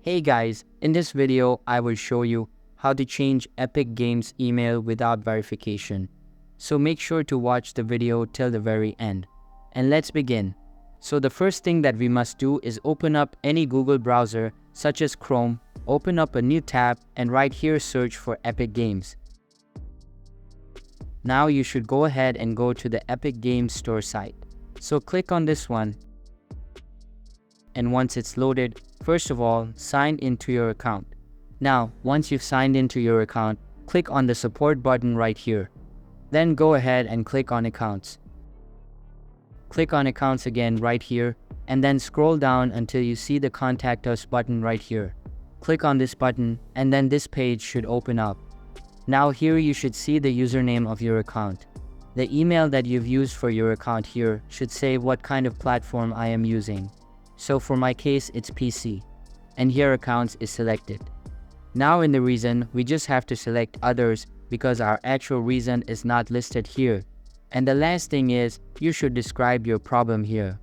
Hey guys, in this video I will show you how to change Epic Games email without verification. So make sure to watch the video till the very end. And let's begin. So the first thing that we must do is open up any Google browser such as Chrome, open up a new tab and right here search for Epic Games. Now you should go ahead and go to the Epic Games Store site. So click on this one. And once it's loaded, first of all, sign into your account. Now, once you've signed into your account, click on the support button right here. Then go ahead and click on accounts. Click on accounts again right here, and then scroll down until you see the contact us button right here. Click on this button, and then this page should open up. Now here you should see the username of your account. The email that you've used for your account here should say what kind of platform I am using. So for my case, it's PC. And here accounts is selected. Now in the reason, we just have to select others because our actual reason is not listed here. And the last thing is, you should describe your problem here.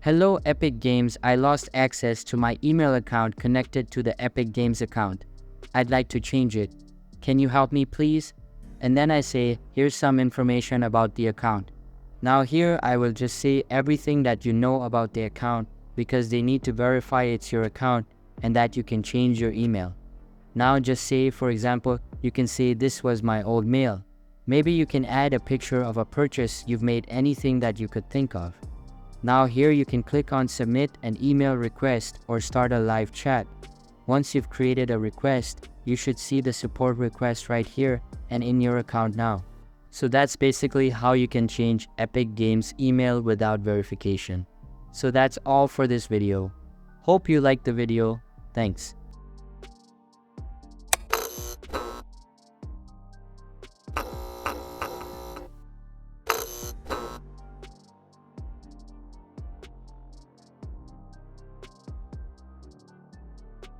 Hello Epic Games, I lost access to my email account connected to the Epic Games account. I'd like to change it. Can you help me please? And then I say, here's some information about the account. Now here I will just say everything that you know about the account because they need to verify it's your account and that you can change your email. Now just say, for example, you can say this was my old mail. Maybe you can add a picture of a purchase you've made, anything that you could think of. Now here you can click on submit an email request or start a live chat. Once you've created a request, you should see the support request right here and in your account now. So that's basically how you can change Epic Games email without verification. So that's all for this video. Hope you liked the video. Thanks.